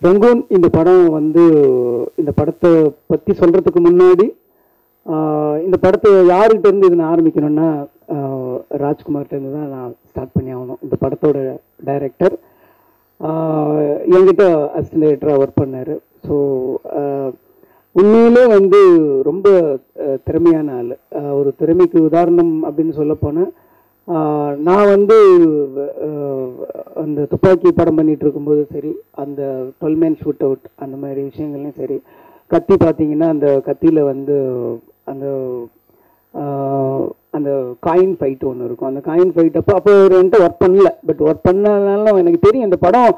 Rangoon இந்த படம் வந்து இந்த படத்தை பற்றி சொல்கிறதுக்கு முன்னாடி இந்த படத்தை யார்கிட்ட இருந்து இது நான் ஆரம்பிக்கணும்னா ராஜ்குமார்கிட்டேருந்து தான் நான் ஸ்டார்ட் பண்ணி ஆகணும். இந்த படத்தோட டைரக்டர் என்கிட்ட அசிஸ்டன்ட் டைரக்டராக ஒர்க் பண்ணார். ஸோ உண்மையிலே வந்து ரொம்ப திறமையான ஆள். ஒரு திறமைக்கு உதாரணம் அப்படின்னு சொல்லப்போனால் நான் வந்து அந்த துப்பாக்கி படம் பண்ணிகிட்டு இருக்கும்போது சரி, அந்த 12 Man ஷூட் அவுட் அந்த மாதிரி விஷயங்கள்லையும் சரி, கத்தி பார்த்தீங்கன்னா அந்த கத்தியில் வந்து அந்த அந்த காயின் ஃபைட் ஒன்று இருக்கும். அந்த காயின் ஃபைட் அப்போ ஒரு என்கிட்ட ஒர்க் பண்ணல, பட் ஒர்க் பண்ணனாலும் எனக்கு தெரியும் இந்த படம்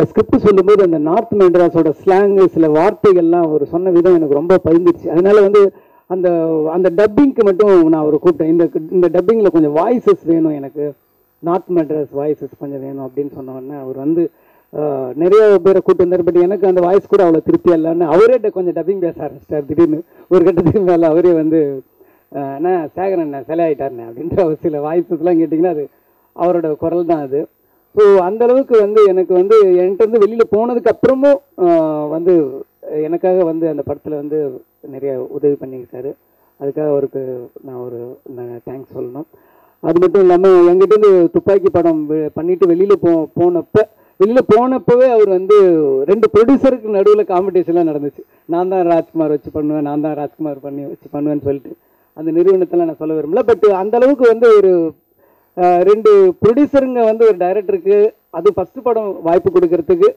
ஸ்கிரிப்ட் சொல்லும்போது அந்த நார்த் மெட்ராஸோட ஸ்லாங்கு சில வார்த்தைகள்லாம் அவர் சொன்ன விதம் எனக்கு ரொம்ப பதிந்துச்சு. அதனால வந்து அந்த அந்த டப்பிங்க்கு மட்டும் நான் அவரை கூப்பிட்டேன். இந்த டப்பிங்கில் கொஞ்சம் வாய்ஸஸ் வேணும், எனக்கு நார்த் மெட்ராஸ் வாய்ஸஸ் கொஞ்சம் வேணும் அப்படின்னு சொன்னோடனே அவர் வந்து நிறைய பேரை கூப்பிட்டு வந்தார். பட் எனக்கு அந்த வாய்ஸ் கூட அவ்வளோ திருப்தியாக இல்லைன்னு அவரே கொஞ்சம் டப்பிங் பேச ஆரம்பிச்சிட்டார். திடீர்னு ஒரு கட்டத்துக்கு மேலே அவரே வந்து அண்ணா சேகரண்ணா சிலை ஆகிட்டாருண்ணே அப்படின்ற ஒரு சில வாய்ஸஸ்லாம் கேட்டிங்கன்னா அது அவரோட குரல் தான் அது. ஸோ அந்தளவுக்கு வந்து எனக்கு வந்து என்கிட்ட வந்து வெளியில் போனதுக்கு அப்புறமும் வந்து எனக்காக வந்து அந்த படத்தில் வந்து நிறைய உதவி பண்ணியிருக்காரு. அதுக்காக அவருக்கு நான் தேங்க்ஸ் சொல்லணும். அது மட்டும் இல்லாமல் என்கிட்டேருந்து துப்பாக்கி படம் பண்ணிவிட்டு வெளியில் போனப்பவே அவர் வந்து 2 ப்ரொடியூசருக்கு நடுவில் காம்படிஷன்லாம் நடந்துச்சு. நான் தான் ராஜ்குமார் வச்சு பண்ணுவேன், நான் தான் ராஜ்குமார் வச்சு பண்ணுவேன்னு சொல்லிட்டு அந்த நிறுவனத்தெல்லாம் நான் சொல்ல விரும்பல. பட் அந்தளவுக்கு வந்து ஒரு 2 ப்ரொடியூசருங்க வந்து ஒரு டைரக்டருக்கு அது ஃபஸ்ட்டு படம் வாய்ப்பு கொடுக்கறதுக்கு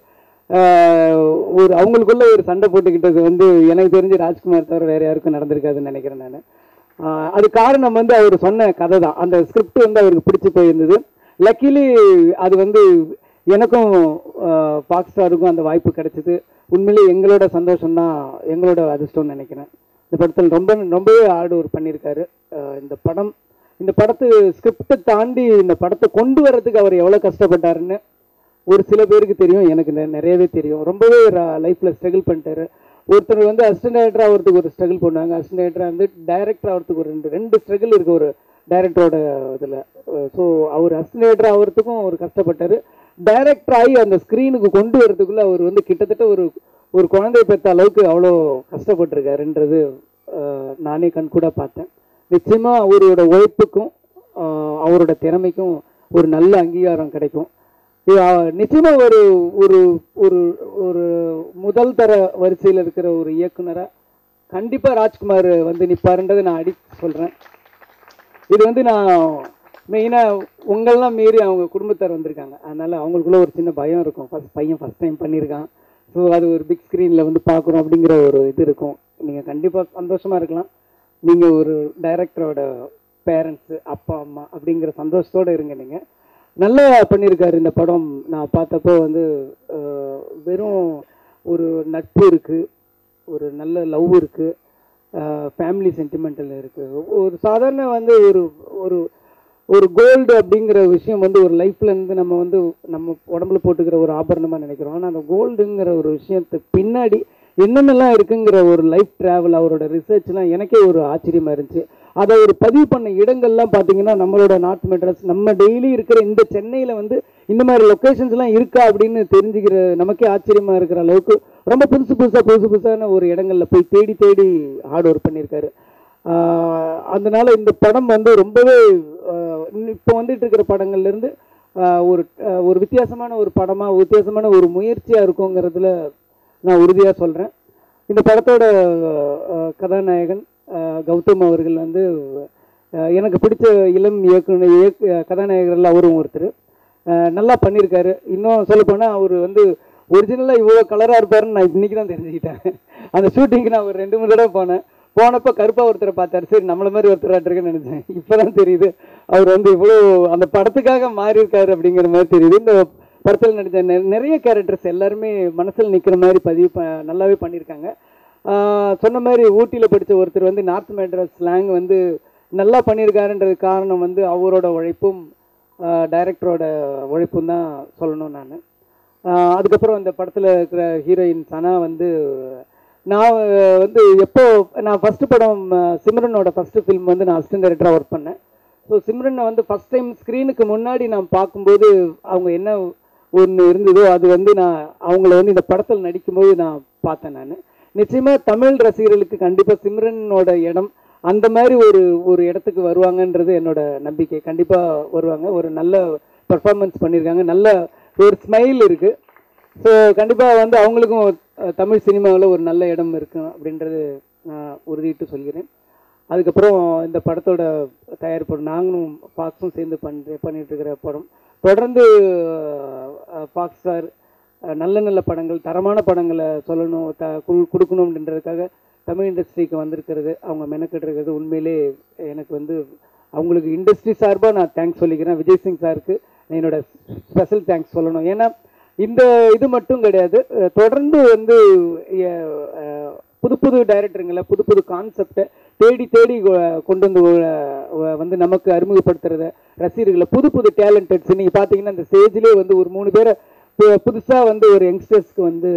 ஒரு அவங்களுக்குள்ள ஒரு சண்டை போட்டுக்கிட்டது வந்து எனக்கு தெரிஞ்சு ராஜ்குமார் தவிர வேறு யாருக்கும் நடந்திருக்காதுன்னு நினைக்கிறேன் நான். அது காரணம் வந்து அவர் சொன்ன கதை தான். அந்த ஸ்கிரிப்ட் வந்து அவருக்கு பிடிச்சி போயிருந்தது. லக்கிலி அது வந்து எனக்கும் ஃபாக்ஸ் ஸ்டாருக்கும் அந்த வாய்ப்பு கிடைச்சிது. உண்மையிலேயே எங்களோட சந்தோஷம்தான், எங்களோட அதிர்ஷ்டம்னு நினைக்கிறேன். இந்த படத்தில் ரொம்பவே ஹார்ட் ஒர்க் பண்ணியிருக்காரு. இந்த படத்து ஸ்கிரிப்டை தாண்டி இந்த படத்தை கொண்டு வர்றதுக்கு அவர் எவ்வளோ கஷ்டப்பட்டாருன்னு ஒரு சில பேருக்கு தெரியும், எனக்கு நிறையவே தெரியும். ரொம்பவே லைஃப்பில் ஸ்ட்ரகிள் பண்ணிட்டாரு. ஒருத்தர் வந்து அசிஸ்டன்ட் டைரக்டர் ஆகிறதுக்கு ஒரு ஸ்ட்ரகிள் பண்ணுவாங்க, அசிஸ்டன்ட் டைரக்டராக வந்து டைரக்டர் ஆகிறதுக்கு ஒரு ரெண்டு ஸ்ட்ரகிள் இருக்குது ஒரு டைரக்டரோட இதில். ஸோ அவர் அசிஸ்டன்ட் டைரக்டர் ஆகிறதுக்கும் அவர் கஷ்டப்பட்டார். டைரக்டர் ஆகி அந்த ஸ்க்ரீனுக்கு கொண்டு வரதுக்குள்ளே அவர் வந்து கிட்டத்தட்ட ஒரு குழந்தைய பெற்ற அளவுக்கு அவ்வளோ கஷ்டப்பட்டிருக்காருன்றது நானே கண்கூட பார்த்தேன். நிச்சயமாக அவரோட உழைப்புக்கும் அவரோட திறமைக்கும் ஒரு நல்ல அங்கீகாரம் கிடைக்கும். நிச்சயமாக ஒரு ஒரு ஒரு ஒரு முதல் தர வரிசையில் இருக்கிற ஒரு இயக்குனராக கண்டிப்பாக ராஜ்குமார் வந்து நிற்பாருன்றதை நான் அடித்து சொல்கிறேன். இது வந்து நான் மெயினாக உங்களெலாம் மீறி அவங்க குடும்பத்தார் வந்திருக்காங்க, அதனால் அவங்களுக்குள்ள ஒரு சின்ன பயம் இருக்கும். பையன் ஃபஸ்ட் டைம் பண்ணியிருக்கான், ஸோ அது ஒரு பிக் ஸ்க்ரீனில் வந்து பார்க்குறோம் அப்படிங்கிற ஒரு இது இருக்கும். நீங்கள் கண்டிப்பாக சந்தோஷமாக இருக்கலாம். நீங்கள் ஒரு டைரக்டரோட பேரண்ட்ஸு, அப்பா அம்மா அப்படிங்கிற சந்தோஷத்தோடு இருங்க. நீங்கள் நல்லா பண்ணியிருக்காரு. இந்த படம் நான் பார்த்தப்போ வந்து வெறும் ஒரு நட்பு இருக்குது, ஒரு நல்ல லவ் இருக்குது, ஃபேமிலி சென்டிமெண்டல் இருக்குது. ஒரு சாதாரண வந்து ஒரு ஒரு கோல்டு அப்படிங்கிற விஷயம் வந்து ஒரு லைஃப்லேருந்து நம்ம உடம்புல போட்டுக்கிற ஒரு ஆபரணமாக நினைக்கிறோம். ஆனால் அந்த கோல்டுங்கிற ஒரு விஷயத்துக்கு பின்னாடி என்னென்னலாம் இருக்குங்கிற ஒரு லைஃப் ட்ராவல், அவரோட ரிசர்ச்லாம் எனக்கே ஒரு ஆச்சரியமாக இருந்துச்சு. அதை ஒரு பதிவு பண்ண இடங்கள்லாம் பார்த்தீங்கன்னா நம்மளோட நார்த் மெட்ராஸ், நம்ம டெய்லி இருக்கிற இந்த சென்னையில் வந்து இந்த மாதிரி லொக்கேஷன்ஸ்லாம் இருக்கா அப்படின்னு தெரிஞ்சுக்கிற நமக்கே ஆச்சரியமாக இருக்கிற அளவுக்கு ரொம்ப புதுசான ஒரு இடங்களில் போய் தேடி ஹார்ட் ஒர்க் பண்ணியிருக்காரு. அதனால் இந்த படம் வந்து ரொம்பவே இப்போ வந்துட்டு இருக்கிற படங்கள்லேருந்து ஒரு வித்தியாசமான ஒரு படமாக, வித்தியாசமான ஒரு முயற்சியாக இருக்குங்கிறதுல நான் உறுதியாக சொல்கிறேன். இந்த படத்தோட கதாநாயகன் கௌதம் அவர்கள் வந்து எனக்கு பிடிச்ச இளம் கதாநாயகர்கள் அவரும் ஒருத்தர். நல்லா பண்ணியிருக்காரு. இன்னும் சொல்லப்போனால் அவர் வந்து ஒரிஜினலாக இவ்வளோ கலராக இருப்பாருன்னு நான் இன்றைக்கி தான் தெரிஞ்சுக்கிட்டேன். அந்த ஷூட்டிங்க்கு நான் ஒரு 2-3 தடவை போனப்போ கருப்பாக ஒருத்தரை பார்த்தாரு. சரி, நம்மளை மாதிரி ஒருத்தராட்டிருக்குன்னு நினச்சேன். இப்போ தான் தெரியுது அவர் வந்து இவ்வளோ அந்த படத்துக்காக மாறியிருக்காரு அப்படிங்கிற மாதிரி தெரியுது. இந்த படத்தில் நடித்த நிறைய கேரக்டர்ஸ் எல்லாருமே மனசில் நிற்கிற மாதிரி நல்லாவே பண்ணியிருக்காங்க. சொன்ன மாதிரி ஊட்டியில் படித்த ஒருத்தர் வந்து நார்த் மெட்ராஸ் ஸ்லாங் வந்து நல்லா பண்ணியிருக்காருன்றது காரணம் வந்து அவரோட உழைப்பும் டைரக்டரோட உழைப்பும் தான் சொல்லணும் நான். அதுக்கப்புறம் அந்த படத்தில் இருக்கிற ஹீரோயின் சனா வந்து நான் வந்து நான் ஃபஸ்ட்டு படம் சிம்ரனோட ஃபஸ்ட்டு ஃபிலிம் வந்து நான் அசிஸ்டன்ட் டைரக்டராக ஒர்க் பண்ணேன். ஸோ சிம்ரனை வந்து ஃபஸ்ட் டைம் ஸ்க்ரீனுக்கு முன்னாடி நான் பார்க்கும்போது அவங்க என்ன ஒன்று இருந்ததோ அது வந்து நான் அவங்கள வந்து இந்த படத்தில் நடிக்கும்போது நான் பார்த்தேன். நான் நிச்சயமாக தமிழ் ரசிகர்களுக்கு கண்டிப்பாக சிம்ரனோட இடம் அந்த மாதிரி ஒரு இடத்துக்கு வருவாங்கன்றது என்னோட நம்பிக்கை. கண்டிப்பாக வருவாங்க. ஒரு நல்ல பர்ஃபார்மன்ஸ் பண்ணியிருக்காங்க, நல்ல ஒரு ஸ்மைல் இருக்குது. ஸோ கண்டிப்பாக வந்து அவங்களுக்கும் தமிழ் சினிமாவில் ஒரு நல்ல இடம் இருக்கும் அப்படின்றது நான் உறுதிட்டு சொல்கிறேன். அதுக்கப்புறம் இந்த படத்தோட தயாரிப்பு நாங்களும் ஃபாக்ஸும் சேர்ந்து பண்ணிட்டு இருக்கிற படம் தொடர்ந்து ஃபாக்ஸ் சார் நல்ல நல்ல படங்கள், தரமான படங்களை சொல்லணும், கொடுக்கணும் அப்படின்றதுக்காக தமிழ் இண்டஸ்ட்ரிக்கு வந்திருக்கிறது, அவங்க மெனக்கிட்டு உண்மையிலே எனக்கு வந்து அவங்களுக்கு இண்டஸ்ட்ரி சார்பாக நான் தேங்க்ஸ் சொல்லிக்கிறேன். விஜய் சிங் சாருக்கு என்னோட ஸ்பெஷல் தேங்க்ஸ் சொல்லணும். ஏன்னா இந்த இது மட்டும் கிடையாது, தொடர்ந்து வந்து புது புது டைரக்டருங்களை புது புது கான்செப்டை தேடி தேடி கொண்டு வந்து நமக்கு அறிமுகப்படுத்துறத ரசிகர்களை புது புது டேலண்டட்ஸ் நீங்கள் பார்த்தீங்கன்னா இந்த ஸ்டேஜ்லேயே வந்து ஒரு 3 பேரை புதுசாக வந்து ஒரு யங்ஸ்டர்ஸ்க்கு வந்து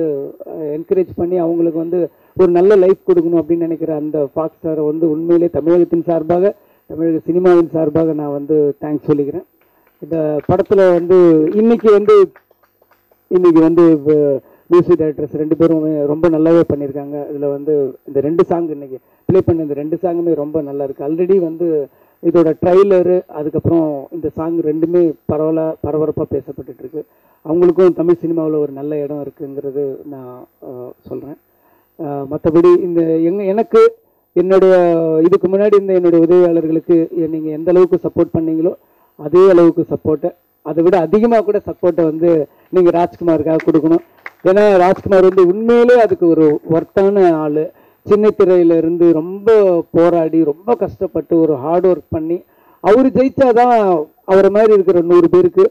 என்கரேஜ் பண்ணி அவங்களுக்கு வந்து ஒரு நல்ல லைஃப் கொடுக்கணும் அப்படின்னு நினைக்கிற அந்த ஃபாக்ஸ் ஸ்டாரை வந்து உண்மையிலே தமிழகத்தின் சார்பாக தமிழக சினிமாவின் சார்பாக நான் வந்து தேங்க்ஸ் சொல்லிக்கிறேன். இந்த படத்தில் வந்து இன்னைக்கு வந்து மியூசிக் டைரக்டர்ஸ் 2 பேரும் ரொம்ப நல்லாவே பண்ணியிருக்காங்க. இதில் வந்து இந்த 2 சாங் இன்றைக்கி ப்ளே பண்ண இந்த 2 சாங்குமே ரொம்ப நல்லா இருக்குது. ஆல்ரெடி வந்து இதோட ட்ரைலரு அதுக்கப்புறம் இந்த சாங் 2மே பரபரப்பாக பேசப்பட்டுருக்கு. அவங்களுக்கும் தமிழ் சினிமாவில் ஒரு நல்ல இடம் இருக்குங்கிறது நான் சொல்கிறேன். மற்றபடி இந்த எனக்கு என்னுடைய இதுக்கு முன்னாடி இந்த என்னுடைய உதவியாளர்களுக்கு நீங்கள் எந்த அளவுக்கு சப்போர்ட் பண்ணீங்களோ அதே அளவுக்கு சப்போர்ட்டை, அதை விட அதிகமாக கூட சப்போர்ட்டை வந்து நீங்கள் ராஜ்குமாருக்காக கொடுக்கணும். ஏன்னா ராஜ்குமார் வந்து உண்மையிலே அதுக்கு ஒரு ஒர்த்தான ஆள். சின்ன திரையிலேருந்து ரொம்ப போராடி ரொம்ப கஷ்டப்பட்டு ஒரு ஹார்ட் ஒர்க் பண்ணி அவர் ஜெயிச்சாதான் அவரை மாதிரி இருக்கிற 100 பேருக்கு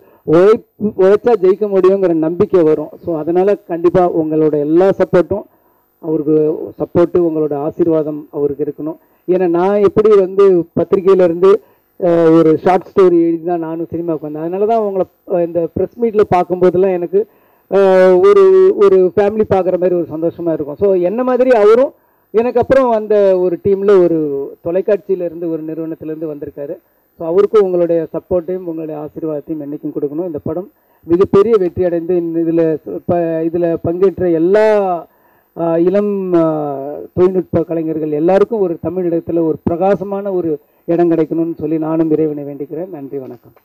உழைச்சா ஜெயிக்க முடியுங்கிற நம்பிக்கை வரும். ஸோ அதனால் கண்டிப்பாக உங்களோட எல்லா சப்போர்ட்டும் அவருக்கு சப்போர்ட்டு, உங்களோட ஆசீர்வாதம் அவருக்கு இருக்கணும். ஏன்னா நான் எப்படி வந்து பத்திரிகையிலேருந்து ஒரு ஷார்ட் ஸ்டோரி எழுதி தான் நானும் சினிமாவுக்கு வந்தேன். அதனால தான் உங்களை இந்த ப்ரெஸ் மீட்டில் பார்க்கும்போதெல்லாம் எனக்கு ஒரு ஃபேமிலி பார்க்குற மாதிரி ஒரு சந்தோஷமாக இருக்கும். ஸோ என்ன மாதிரி அவரும் எனக்கு அப்புறம் அந்த ஒரு டீமில் ஒரு தொலைக்காட்சியிலேருந்து ஒரு நிறுவனத்திலேருந்து வந்திருக்காரு. ஸோ அவருக்கும் உங்களுடைய சப்போர்ட்டையும் உங்களுடைய ஆசீர்வாதத்தையும் என்றைக்கும் கொடுக்கணும். இந்த படம் மிகப்பெரிய வெற்றி அடைந்து இதில் பங்கேற்ற எல்லா இளம் தொழில்நுட்ப கலைஞர்கள் எல்லாருக்கும் ஒரு தமிழ் இடத்துல ஒரு பிரகாசமான ஒரு இடம் கிடைக்கணும்னு சொல்லி நானும் இறைவனை வேண்டிக்கிறேன். நன்றி, வணக்கம்.